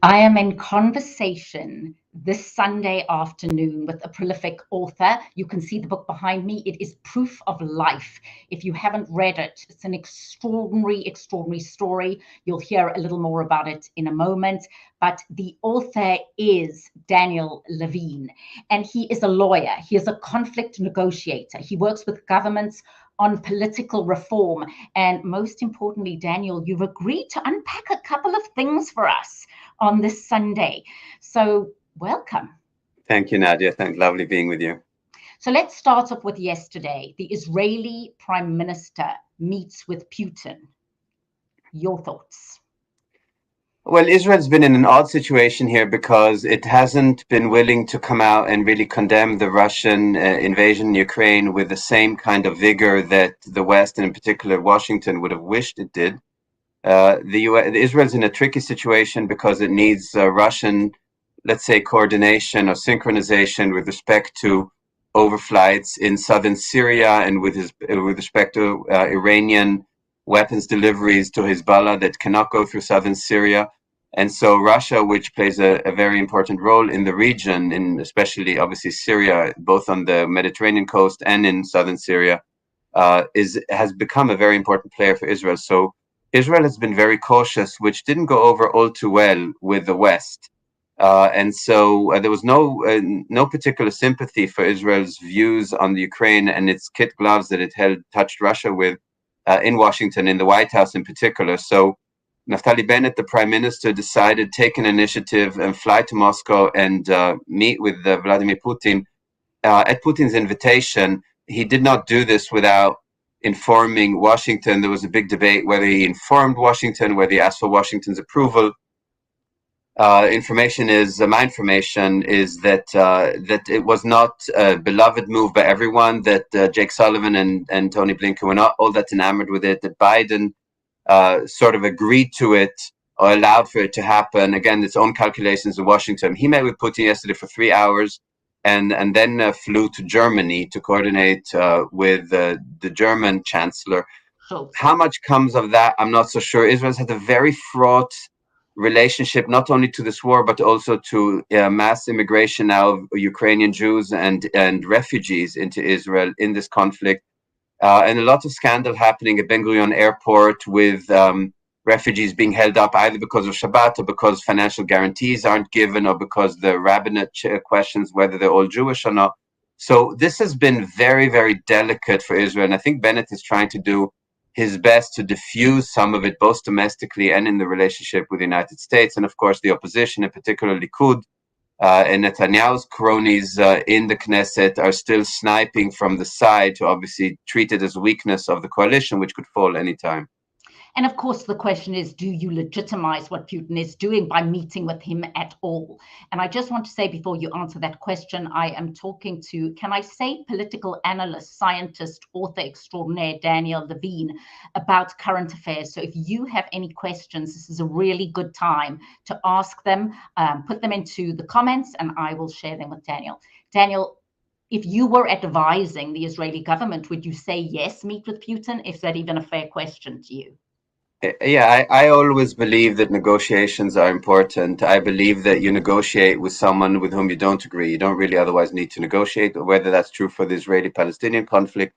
I am in conversation this Sunday afternoon with a prolific author. You can see the book behind me. It is Proof of Life. If you haven't read it, it's an extraordinary, extraordinary story. You'll hear a little more about it in a moment. But the author is Daniel Levin, and he is a lawyer. He is a conflict negotiator. He works with governments on political reform. And most importantly, Daniel, you've agreed to unpack a couple of things for us on this Sunday. So welcome. Thank you, Nadia. Lovely being with you. So let's start off with yesterday. The Israeli Prime Minister meets with Putin. Your thoughts? Well, Israel's been in an odd situation here because it hasn't been willing to come out and really condemn the Russian invasion in Ukraine with the same kind of vigor that the West, and in particular Washington, would have wished it did. Israel's in a tricky situation because it needs Russian, let's say, coordination or synchronization with respect to overflights in southern Syria and with respect to Iranian weapons deliveries to Hezbollah that cannot go through southern Syria. And so Russia, which plays a very important role in the region, in especially obviously Syria, both on the Mediterranean coast and in southern Syria, has become a very important player for Israel. So Israel has been very cautious, which didn't go over all too well with the West. And so there was no particular sympathy for Israel's views on the Ukraine and its kid gloves that it touched Russia with in Washington, in the White House in particular. So Naftali Bennett, the prime minister, decided to take an initiative and fly to Moscow and meet with Vladimir Putin. At Putin's invitation, he did not do this without informing Washington. There was a big debate whether he informed Washington, whether he asked for Washington's approval. My information is that it was not a beloved move by everyone, that Jake Sullivan and Tony Blinken were not all that enamored with it, that Biden sort of agreed to it or allowed for it to happen. Again, its own calculations in Washington. He met with Putin yesterday for 3 hours and then flew to Germany to coordinate with the German chancellor. How much comes of that, I'm not so sure. Israel's had a very fraught relationship, not only to this war, but also to mass immigration now of Ukrainian Jews and refugees into Israel in this conflict. And a lot of scandal happening at Ben Gurion Airport with refugees being held up either because of Shabbat or because financial guarantees aren't given or because the rabbinate questions whether they're all Jewish or not. So this has been very, very delicate for Israel. And I think Bennett is trying to do his best to diffuse some of it, both domestically and in the relationship with the United States. And of course, the opposition, in particular Likud, and Netanyahu's cronies in the Knesset are still sniping from the side to obviously treat it as a weakness of the coalition, which could fall anytime. And of course, the question is, do you legitimize what Putin is doing by meeting with him at all? And I just want to say, before you answer that question, I am talking to, can I say, political analyst, scientist, author extraordinaire, Daniel Levin, about current affairs. So if you have any questions, this is a really good time to ask them. Put them into the comments and I will share them with Daniel. Daniel, if you were advising the Israeli government, would you say yes, meet with Putin? Is that even a fair question to you? Yeah, I always believe that negotiations are important. I believe that you negotiate with someone with whom you don't agree. You don't really otherwise need to negotiate, whether that's true for the Israeli-Palestinian conflict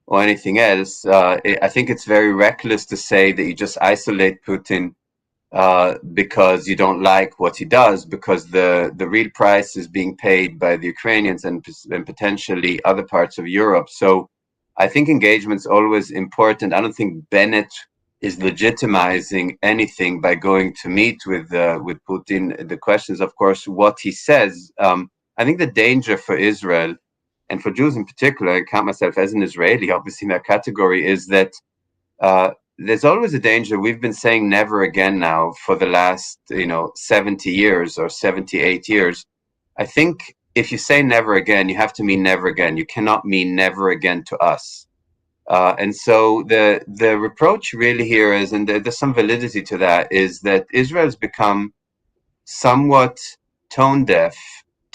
or anything else. I think it's very reckless to say that you just isolate Putin because you don't like what he does, because the real price is being paid by the Ukrainians and potentially other parts of Europe. So I think engagement's always important. I don't think Bennett is legitimizing anything by going to meet with Putin. The question is, of course, what he says. I think the danger for Israel and for Jews in particular, I count myself as an Israeli, obviously in that category, is that there's always a danger. We've been saying never again now for the last 70 years or 78 years. I think if you say never again, you have to mean never again. You cannot mean never again to us. And so the reproach really here is, and there's some validity to that, is that Israel's become somewhat tone deaf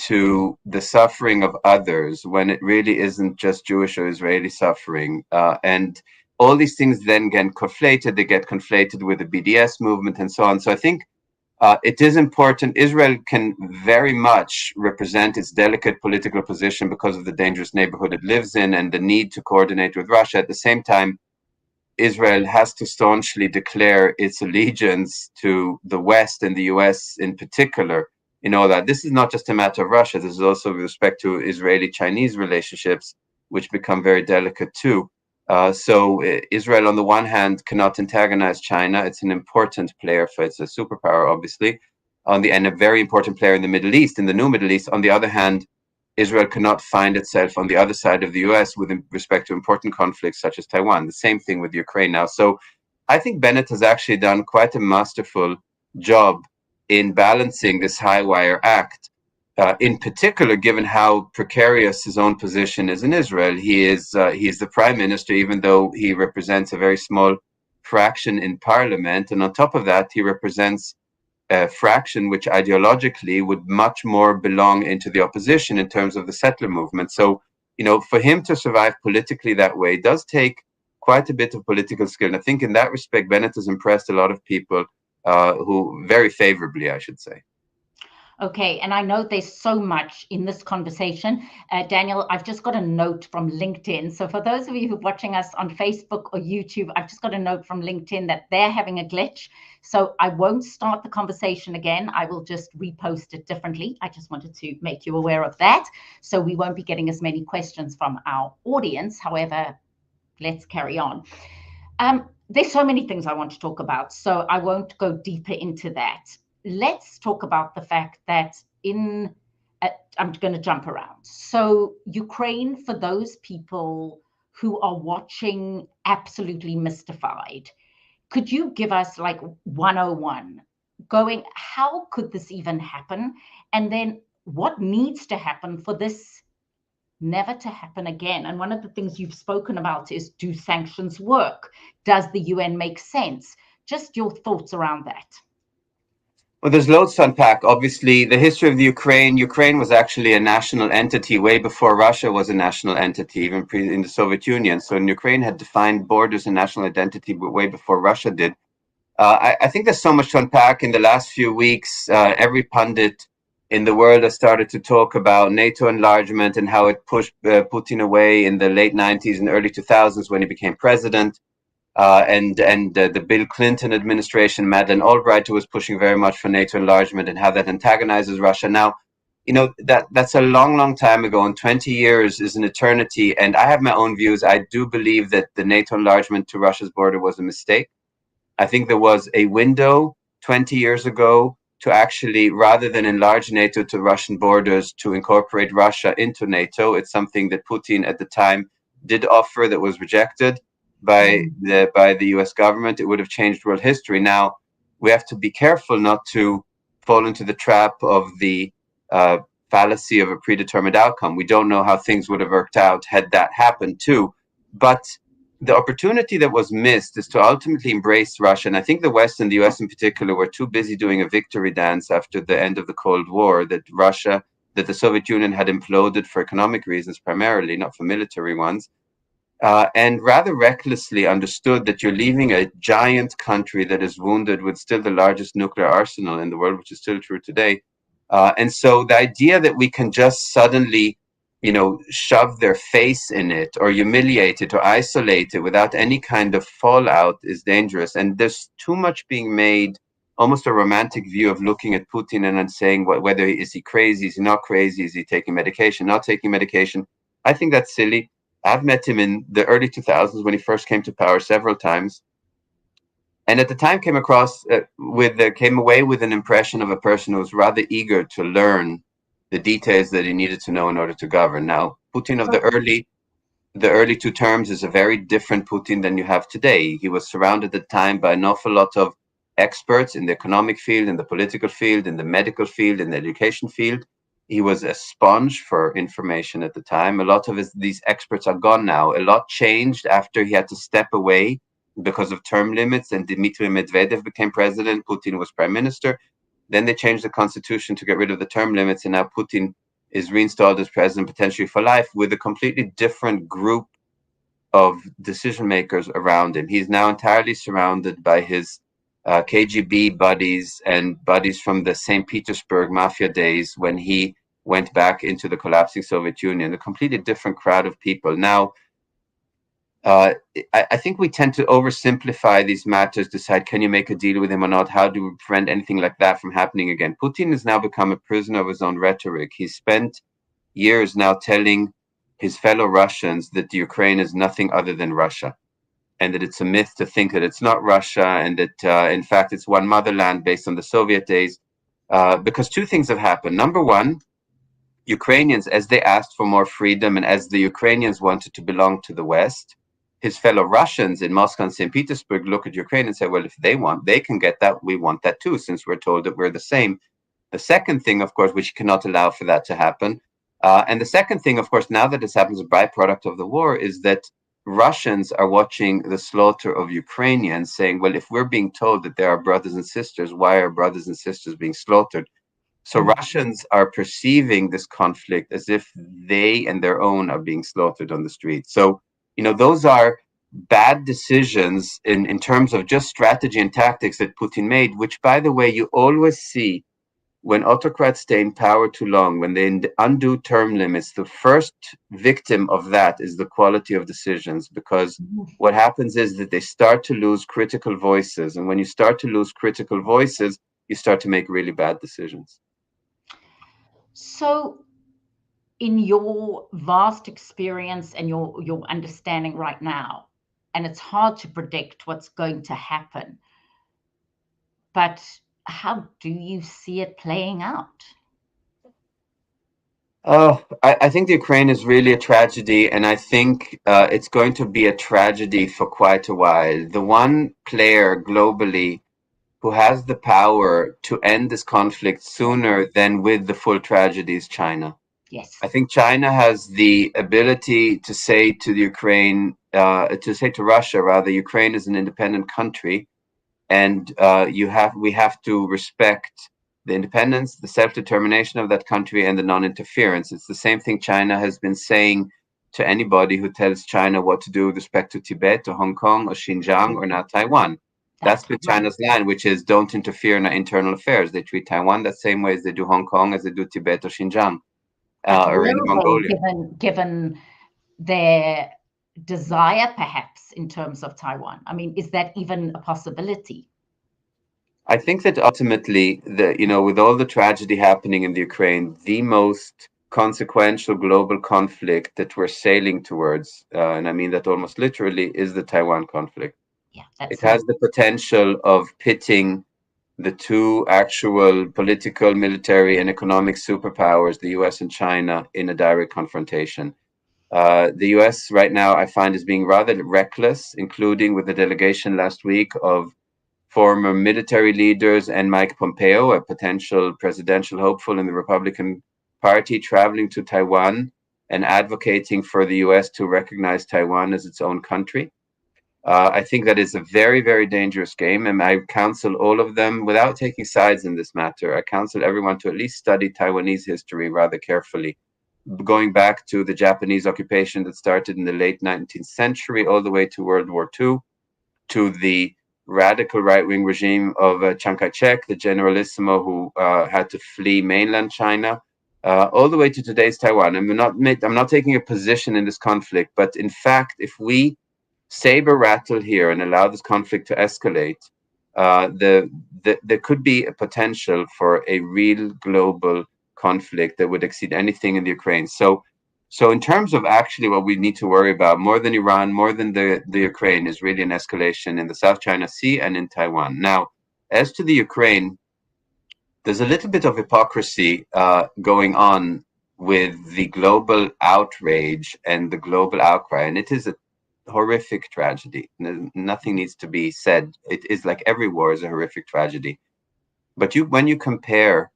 to the suffering of others when it really isn't just Jewish or Israeli suffering. And all these things then get conflated. They get conflated with the BDS movement and so on. So I think It is important. Israel can very much represent its delicate political position because of the dangerous neighborhood it lives in and the need to coordinate with Russia. At the same time, Israel has to staunchly declare its allegiance to the West and the US in particular in all that. This is not just a matter of Russia. This is also with respect to Israeli-Chinese relationships, which become very delicate too. So Israel, on the one hand, cannot antagonize China. It's an important player for it's a superpower, obviously, and a very important player in the Middle East, in the new Middle East. On the other hand, Israel cannot find itself on the other side of the US with respect to important conflicts such as Taiwan. The same thing with Ukraine now. So I think Bennett has actually done quite a masterful job in balancing this high wire act. In particular, given how precarious his own position is in Israel, he is the prime minister, even though he represents a very small fraction in parliament. And on top of that, he represents a fraction which ideologically would much more belong into the opposition in terms of the settler movement. So, for him to survive politically that way does take quite a bit of political skill. And I think in that respect, Bennett has impressed a lot of people who very favorably, I should say. Okay, and I know there's so much in this conversation. Daniel, I've just got a note from LinkedIn. So for those of you who are watching us on Facebook or YouTube, I've just got a note from LinkedIn that they're having a glitch. So I won't start the conversation again. I will just repost it differently. I just wanted to make you aware of that. So we won't be getting as many questions from our audience. However, let's carry on. There's so many things I want to talk about, so I won't go deeper into that. Let's talk about the fact that I'm going to jump around. So Ukraine, for those people who are watching absolutely mystified, could you give us like 101 going, how could this even happen? And then what needs to happen for this never to happen again? And one of the things you've spoken about is, do sanctions work? Does the UN make sense? Just your thoughts around that. Well, there's loads to unpack. Obviously, the history of the Ukraine was actually a national entity way before Russia was a national entity, even in the Soviet Union. So Ukraine had defined borders and national identity way before Russia did. I think there's so much to unpack. In the last few weeks, every pundit in the world has started to talk about NATO enlargement and how it pushed Putin away in the late 90s and early 2000s when he became president. And the Bill Clinton administration, Madeleine Albright, who was pushing very much for NATO enlargement and how that antagonizes Russia. Now, that's a long, long time ago, and 20 years is an eternity. And I have my own views. I do believe that the NATO enlargement to Russia's border was a mistake. I think there was a window 20 years ago to actually, rather than enlarge NATO to Russian borders, to incorporate Russia into NATO. It's something that Putin at the time did offer that was rejected by the US government. It would have changed world history. Now, we have to be careful not to fall into the trap of the fallacy of a predetermined outcome. We don't know how things would have worked out had that happened too. But the opportunity that was missed is to ultimately embrace Russia. And I think the West and the US in particular were too busy doing a victory dance after the end of the Cold War, that the Soviet Union had imploded for economic reasons primarily, not for military ones. And rather recklessly understood that you're leaving a giant country that is wounded with still the largest nuclear arsenal in the world, which is still true today. And so the idea that we can just suddenly, shove their face in it or humiliate it or isolate it without any kind of fallout is dangerous. And there's too much being made, almost a romantic view of looking at Putin and saying whether is he crazy, is he not crazy, is he taking medication, not taking medication. I think that's silly. I've met him in the early 2000s when he first came to power several times, and at the time came away with an impression of a person who was rather eager to learn the details that he needed to know in order to govern. Now, Putin of the early two terms is a very different Putin than you have today. He was surrounded at the time by an awful lot of experts in the economic field, in the political field, in the medical field, in the education field. He was a sponge for information at the time. A lot of these experts are gone now. A lot changed after he had to step away because of term limits and Dmitry Medvedev became president. Putin was prime minister. Then they changed the constitution to get rid of the term limits, and now Putin is reinstalled as president potentially for life with a completely different group of decision makers around him. He's now entirely surrounded by his KGB buddies and buddies from the St. Petersburg mafia days when he went back into the collapsing Soviet Union, a completely different crowd of people. Now, I think we tend to oversimplify these matters, decide, can you make a deal with him or not? How do we prevent anything like that from happening again? Putin has now become a prisoner of his own rhetoric. He's spent years now telling his fellow Russians that the Ukraine is nothing other than Russia, and that it's a myth to think that it's not Russia, and that, in fact, it's one motherland based on the Soviet days. Because two things have happened. Number one, Ukrainians, as they asked for more freedom and as the Ukrainians wanted to belong to the West, his fellow Russians in Moscow and St. Petersburg look at Ukraine and say, well, if they want, they can get that. We want that too, since we're told that we're the same. The second thing, of course, which cannot allow for that to happen. And the second thing, of course, now that this happens, a byproduct of the war, is that Russians are watching the slaughter of Ukrainians, saying, well, if we're being told that there are brothers and sisters, why are brothers and sisters being slaughtered? So Russians are perceiving this conflict as if they and their own are being slaughtered on the street. So, those are bad decisions in terms of just strategy and tactics that Putin made, which, by the way, you always see when autocrats stay in power too long, when they undo term limits. The first victim of that is the quality of decisions, because what happens is that they start to lose critical voices. And when you start to lose critical voices, you start to make really bad decisions. So in your vast experience and your understanding right now, and it's hard to predict what's going to happen, but how do you see it playing out? I think the Ukraine is really a tragedy, and I think it's going to be a tragedy for quite a while. The one player globally who has the power to end this conflict sooner than with the full tragedy is China. Yes. I think China has the ability to say to the Ukraine, to say to Russia, rather, Ukraine is an independent country, and we have to respect the independence, the self-determination of that country, and the non-interference. It's the same thing China has been saying to anybody who tells China what to do with respect to Tibet or Hong Kong or Xinjiang or now Taiwan. That's been China's line, which is don't interfere in our internal affairs. They treat Taiwan the same way as they do Hong Kong, as they do Tibet or Xinjiang, or in Mongolia. Given their desire, perhaps, in terms of Taiwan. I mean, is that even a possibility? I think that ultimately, with all the tragedy happening in the Ukraine, the most consequential global conflict that we're sailing towards, and I mean that almost literally, is the Taiwan conflict. Yeah, it has the potential of pitting the two actual political, military, and economic superpowers, the US and China, in a direct confrontation. The US right now, I find, is being rather reckless, including with the delegation last week of former military leaders and Mike Pompeo, a potential presidential hopeful in the Republican Party, traveling to Taiwan and advocating for the US to recognize Taiwan as its own country. I think that is a very, very dangerous game, and I counsel all of them, without taking sides in this matter, I counsel everyone to at least study Taiwanese history rather carefully, going back to the Japanese occupation that started in the late 19th century all the way to World War II, to the radical right-wing regime of Chiang Kai-shek, the generalissimo who had to flee mainland China, all the way to today's Taiwan. I'm not taking a position in this conflict, but in fact, if we saber rattle here and allow this conflict to escalate, there could be a potential for a real global conflict that would exceed anything in the Ukraine. So in terms of actually what we need to worry about, more than Iran, more than the Ukraine, is really an escalation in the South China Sea and in Taiwan. Now, as to the Ukraine, there's a little bit of hypocrisy going on with the global outrage and the global outcry, and it is a horrific tragedy. Nothing needs to be said. It is, like every war, is a horrific tragedy. But when you compare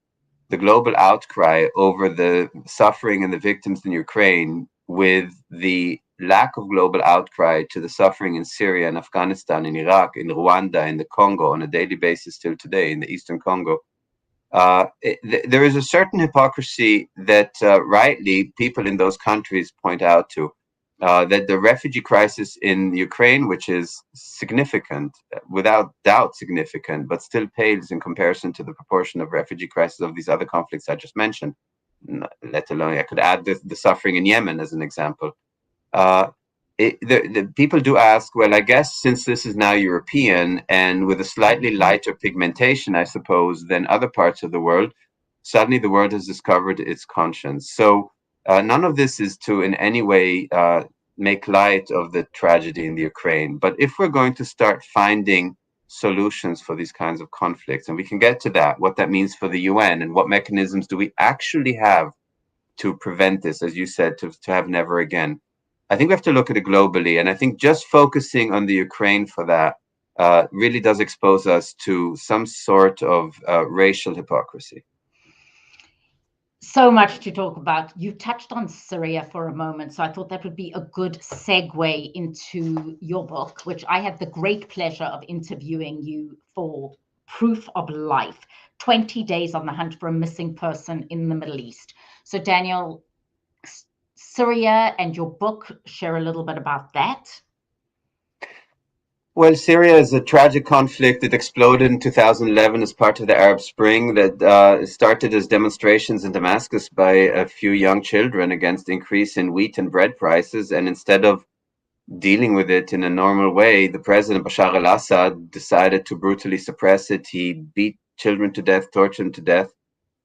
the global outcry over the suffering and the victims in Ukraine with the lack of global outcry to the suffering in Syria and Afghanistan, in Iraq, in Rwanda, in the Congo on a daily basis till today, in the Eastern Congo, there is a certain hypocrisy that rightly people in those countries point out to. that the refugee crisis in Ukraine, which is significant, without doubt significant, but still pales in comparison to the proportion of refugee crises of these other conflicts I just mentioned, let alone I could add the suffering in Yemen as an example. Uh, the people do ask, well, I guess since this is now European and with a slightly lighter pigmentation, I suppose, than other parts of the world, suddenly the world has discovered its conscience. So none of this is to in any way make light of the tragedy in the Ukraine. But if we're going to start finding solutions for these kinds of conflicts, and we can get to that, what that means for the UN and what mechanisms do we actually have to prevent this, as you said, to have never again. I think we have to look at it globally. And I think just focusing on the Ukraine for that really does expose us to some sort of racial hypocrisy. So much to talk about. You touched on Syria for a moment, so I thought that would be a good segue into your book, which I had the great pleasure of interviewing you for, Proof of Life, 20 Days on the Hunt for a Missing Person in the Middle East. So Daniel, Syria and your book, share a little bit about that. Well, Syria is a tragic conflict that exploded in 2011 as part of the Arab Spring that started as demonstrations in Damascus by a few young children against increase in wheat and bread prices. And instead of dealing with it in a normal way, the president, Bashar al-Assad, decided to brutally suppress it. He beat children to death, tortured them to death,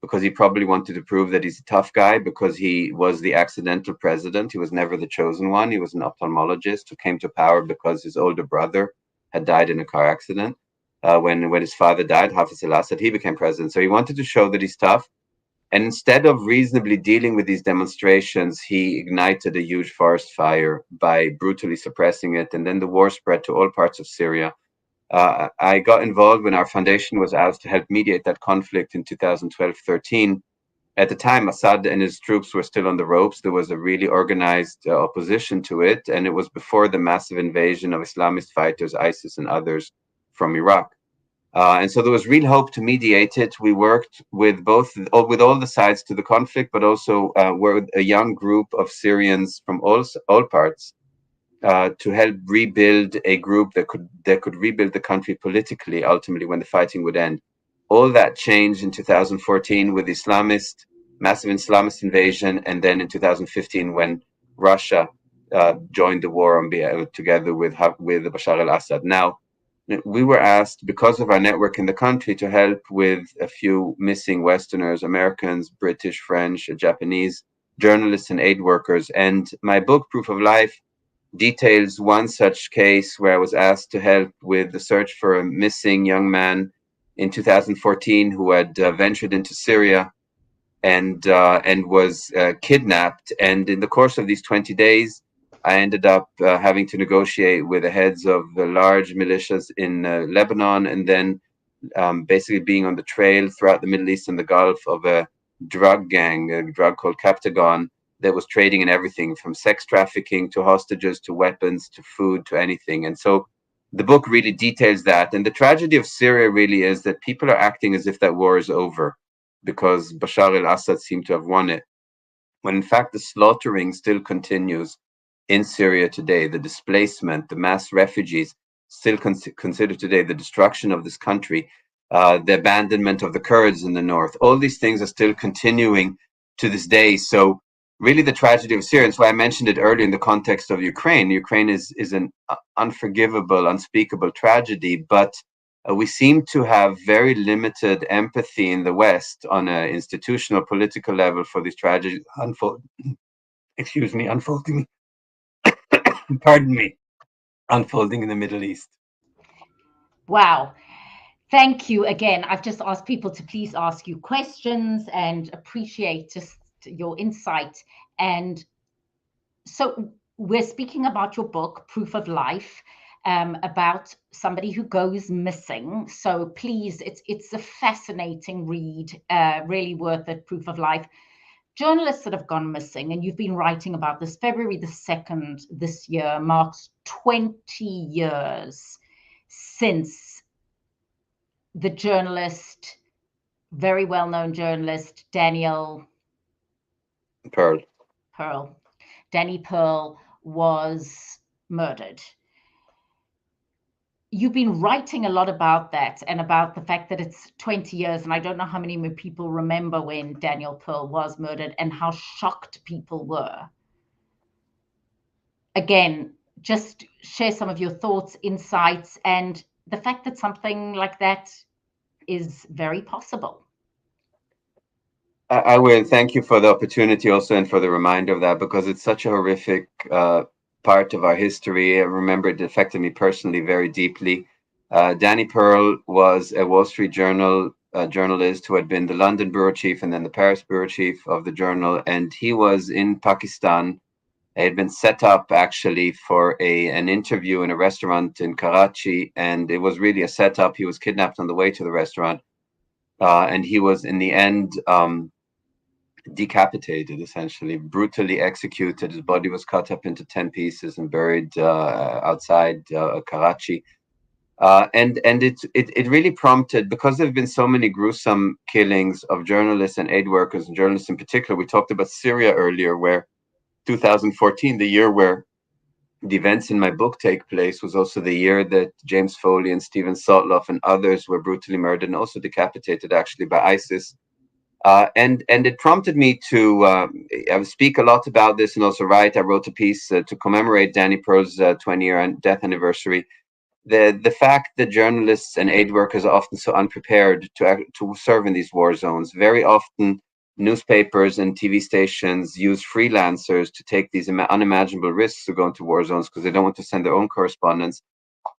because he probably wanted to prove that he's a tough guy, because he was the accidental president. He was never the chosen one. He was an ophthalmologist who came to power because his older brother had died in a car accident. When his father died, Hafiz al-Assad, he became president. So he wanted to show that he's tough. And instead of reasonably dealing with these demonstrations, he ignited a huge forest fire by brutally suppressing it. And then the war spread to all parts of Syria. I got involved when our foundation was asked to help mediate that conflict in 2012-13. At the time, Assad and his troops were still on the ropes. There was a really organized opposition to it, and it was before the massive invasion of Islamist fighters, ISIS and others, from Iraq. And so there was real hope to mediate it. We worked with with all the sides to the conflict, but also with a young group of Syrians from all parts to help rebuild a group that could rebuild the country politically. Ultimately, when the fighting would end, all that changed in 2014 with massive Islamist invasion, and then in 2015 when Russia joined the war together with Bashar al-Assad. Now, we were asked, because of our network in the country, to help with a few missing Westerners, Americans, British, French, Japanese journalists and aid workers. And my book, Proof of Life, details one such case where I was asked to help with the search for a missing young man in 2014 who had ventured into Syria and was kidnapped. And in the course of these 20 days, I ended up having to negotiate with the heads of the large militias in Lebanon, and then basically being on the trail throughout the Middle East and the Gulf of a drug gang, a drug called Captagon, that was trading in everything from sex trafficking to hostages to weapons to food to anything. And so the book really details that. And the tragedy of Syria really is that people are acting as if that war is over because Bashar al-Assad seemed to have won it, when in fact the slaughtering still continues in Syria today. The displacement, the mass refugees still consider today, the destruction of this country, the abandonment of the Kurds in the north. All these things are still continuing to this day. So really the tragedy of Syria, that's why I mentioned it earlier in the context of Ukraine. Ukraine is an unforgivable, unspeakable tragedy, but we seem to have very limited empathy in the West on an institutional, political level for these tragedies unfolding. Pardon me, unfolding in the Middle East. Wow. Thank you again. I've just asked people to please ask you questions and appreciate just your insight. And so we're speaking about your book, Proof of Life, about somebody who goes missing. So please, it's a fascinating read, really worth it, Proof of Life. Journalists that have gone missing, and you've been writing about this, February the 2nd this year marks 20 years since the journalist, very well-known journalist, Danny Pearl, was murdered. You've been writing a lot about that and about the fact that it's 20 years, and I don't know how many people remember when Daniel Pearl was murdered and how shocked people were. Again, just share some of your thoughts, insights, and the fact that something like that is very possible. I will. Thank you for the opportunity also and for the reminder of that, because it's such a horrific part of our history. I remember it affected me personally very deeply. Danny Pearl was a Wall Street Journal journalist who had been the London bureau chief and then the Paris bureau chief of the journal. And he was in Pakistan. He had been set up actually for an interview in a restaurant in Karachi. And it was really a setup. He was kidnapped on the way to the restaurant. And he was in the end decapitated, essentially brutally executed. His body was cut up into 10 pieces and buried outside Karachi. And it really prompted, because there have been so many gruesome killings of journalists and aid workers, and journalists in particular. We talked about Syria earlier, where 2014, the year where the events in my book take place, was also the year that James Foley and Stephen Sotloff and others were brutally murdered and also decapitated actually by ISIS. And it prompted me to speak a lot about this and also write. I wrote a piece to commemorate Danny Pearl's 20-year death anniversary. The fact that journalists and aid workers are often so unprepared to serve in these war zones. Very often, newspapers and TV stations use freelancers to take these unimaginable risks to go into war zones because they don't want to send their own correspondents.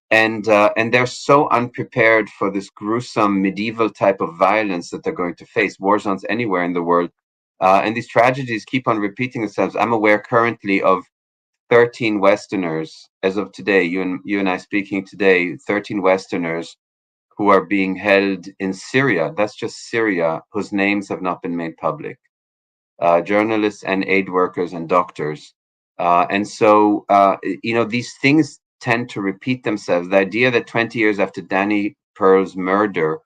And they're so unprepared for this gruesome medieval type of violence that they're going to face, war zones anywhere in the world. And these tragedies keep on repeating themselves. I'm aware currently of 13 Westerners, as of today, you and I speaking today, 13 Westerners who are being held in Syria. That's just Syria, whose names have not been made public. Journalists and aid workers and doctors. And so, these things tend to repeat themselves. The idea that 20 years after Danny Pearl's murder,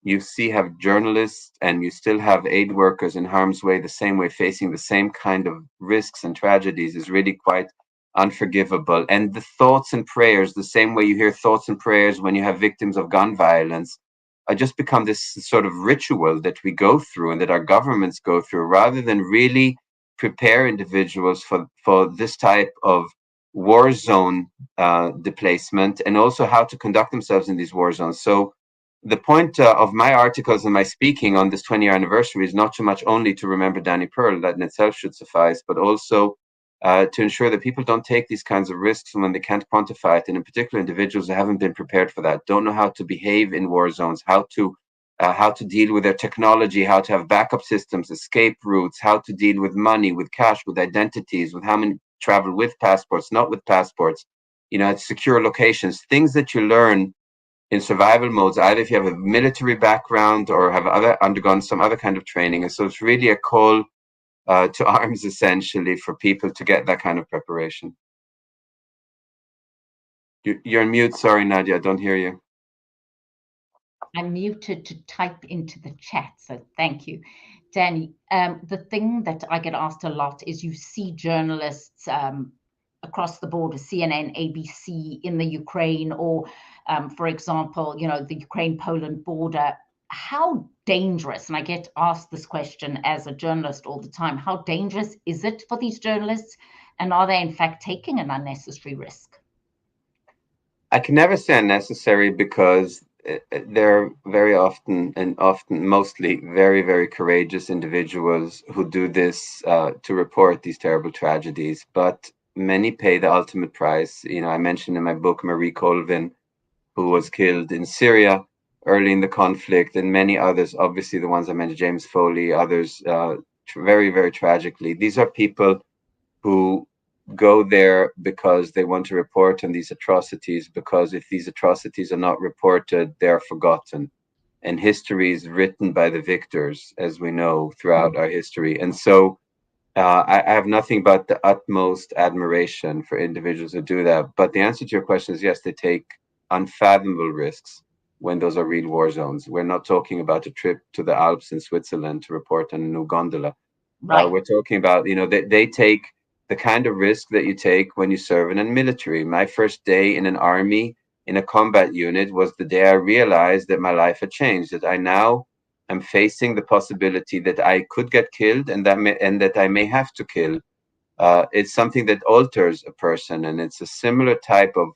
you have journalists and you still have aid workers in harm's way, the same way, facing the same kind of risks and tragedies, is really quite unforgivable. And the thoughts and prayers, the same way you hear thoughts and prayers when you have victims of gun violence, just become this sort of ritual that we go through and that our governments go through, rather than really prepare individuals for this type of war zone displacement, and also how to conduct themselves in these war zones. So the point of my articles and my speaking on this 20-year anniversary is not so much only to remember Danny Pearl, that in itself should suffice, but also to ensure that people don't take these kinds of risks when they can't quantify it, and in particular individuals who haven't been prepared for that, don't know how to behave in war zones, how to deal with their technology, how to have backup systems, escape routes, how to deal with money, with cash, with identities, with how many travel with passports, not with passports, secure locations, things that you learn in survival modes, either if you have a military background or have undergone some other kind of training. And so it's really a call to arms, essentially, for people to get that kind of preparation. You're on mute. Sorry, Nadia, I don't hear you. I'm muted to type into the chat, so thank you. Danny, the thing that I get asked a lot is you see journalists across the border, CNN, ABC, in the Ukraine, or for example, the Ukraine-Poland border. How dangerous, and I get asked this question as a journalist all the time, how dangerous is it for these journalists, and are they in fact taking an unnecessary risk? I can never say unnecessary, because they're very often, and often mostly, very, very courageous individuals who do this to report these terrible tragedies. But many pay the ultimate price. I mentioned in my book Marie Colvin, who was killed in Syria early in the conflict, and many others, obviously the ones I mentioned, James Foley, others, very, very tragically. These are people who go there because they want to report on these atrocities, because if these atrocities are not reported, they're forgotten. And history is written by the victors, as we know, throughout our history. And so I have nothing but the utmost admiration for individuals who do that. But the answer to your question is yes, they take unfathomable risks when those are real war zones. We're not talking about a trip to the Alps in Switzerland to report on a new gondola. Right. We're talking about, they take the kind of risk that you take when you serve in a military. My first day in an army in a combat unit was the day I realized that my life had changed, that I now am facing the possibility that I could get killed and that I may have to kill. It's something that alters a person, and it's a similar type of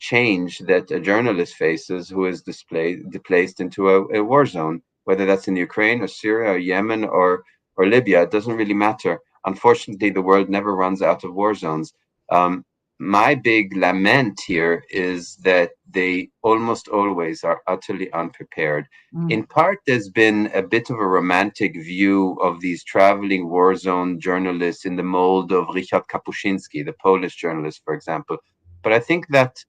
change that a journalist faces who is displaced into a war zone, whether that's in Ukraine or Syria or Yemen or Libya. It doesn't really matter. Unfortunately, the world never runs out of war zones. Um, my big lament here is that they almost always are utterly unprepared. In part, there's been a bit of a romantic view of these traveling war zone journalists in the mold of Richard Kapuscinski, the Polish journalist, for example. But I think that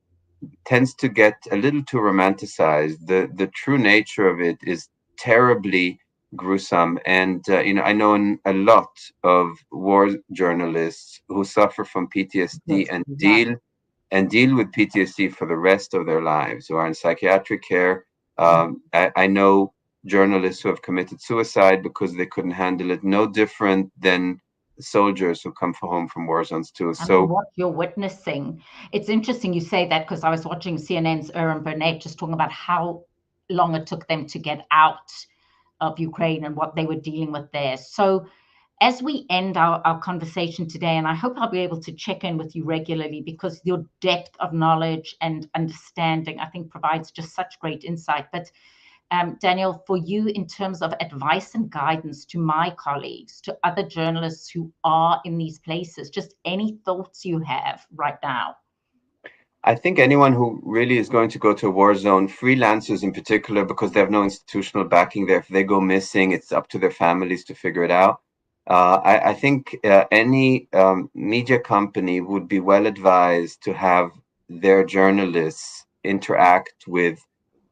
tends to get a little too romanticized. The true nature of it is terribly gruesome, and I know a lot of war journalists who suffer from PTSD and deal with PTSD for the rest of their lives, who are in psychiatric care. I know journalists who have committed suicide because they couldn't handle it. No different than soldiers who come home from war zones too. So what you're witnessing, it's interesting you say that, because I was watching CNN's Aaron Burnett just talking about how long it took them to get out of Ukraine and what they were dealing with there. So as we end our conversation today, and I hope I'll be able to check in with you regularly, because your depth of knowledge and understanding, I think, provides just such great insight. But Daniel, for you, in terms of advice and guidance to my colleagues, to other journalists who are in these places, just any thoughts you have right now? I think anyone who really is going to go to a war zone, freelancers in particular, because they have no institutional backing there, if they go missing, it's up to their families to figure it out. I think any media company would be well advised to have their journalists interact with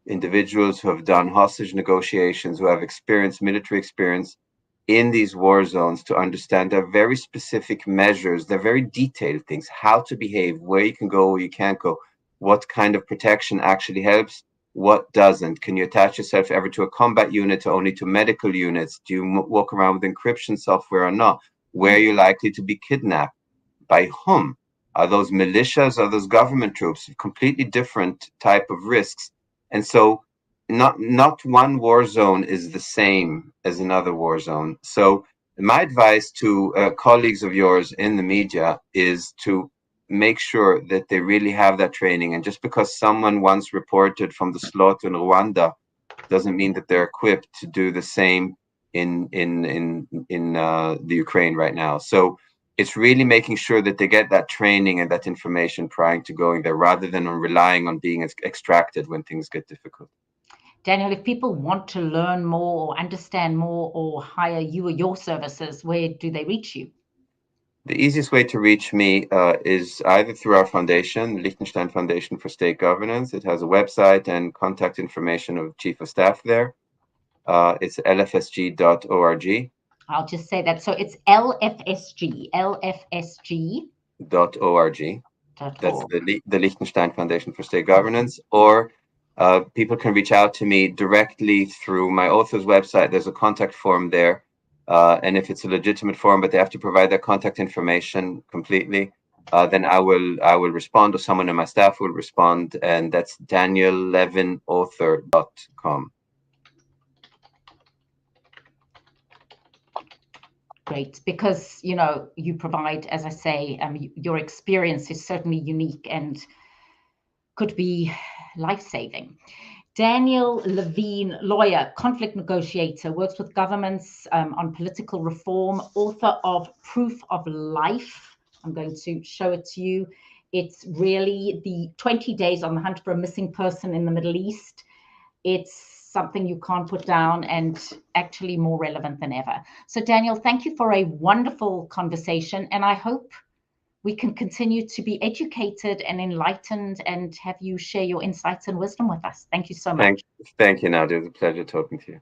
individuals who have done hostage negotiations, who have military experience in these war zones, to understand there are very specific measures, they're very detailed things, how to behave, where you can go, where you can't go, what kind of protection actually helps, what doesn't. Can you attach yourself ever to a combat unit or only to medical units? Do you walk around with encryption software or not? Where are you likely to be kidnapped? By whom? Are those militias? Are those government troops? Completely different type of risks. And so not one war zone is the same as another war zone. So my advice to colleagues of yours in the media is to make sure that they really have that training. And just because someone once reported from the slaughter in Rwanda doesn't mean that they're equipped to do the same in the Ukraine right now. So it's really making sure that they get that training and that information prior to going there, rather than relying on being extracted when things get difficult. Daniel, if people want to learn more or understand more or hire you or your services, where do they reach you? The easiest way to reach me is either through our foundation, the Liechtenstein Foundation for State Governance. It has a website and contact information of Chief of Staff there. It's lfsg.org. I'll just say that. So it's LFSG. .org. That's the Liechtenstein Foundation for State Governance. Or people can reach out to me directly through my author's website. There's a contact form there. And if it's a legitimate form, but they have to provide their contact information completely, then I will respond, or someone in my staff will respond. And that's daniellevinauthor.com. Great, because you provide, as I say, your experience is certainly unique and could be life-saving. Daniel Levin, lawyer, conflict negotiator, works with governments on political reform, author of Proof of Life. I'm going to show it to you. It's really the 20 days on the hunt for a missing person in the Middle East. It's something you can't put down, and actually more relevant than ever. So Daniel, thank you for a wonderful conversation, and I hope we can continue to be educated and enlightened and have you share your insights and wisdom with us. Thank you so much. Thank you, Nadia. It was a pleasure talking to you.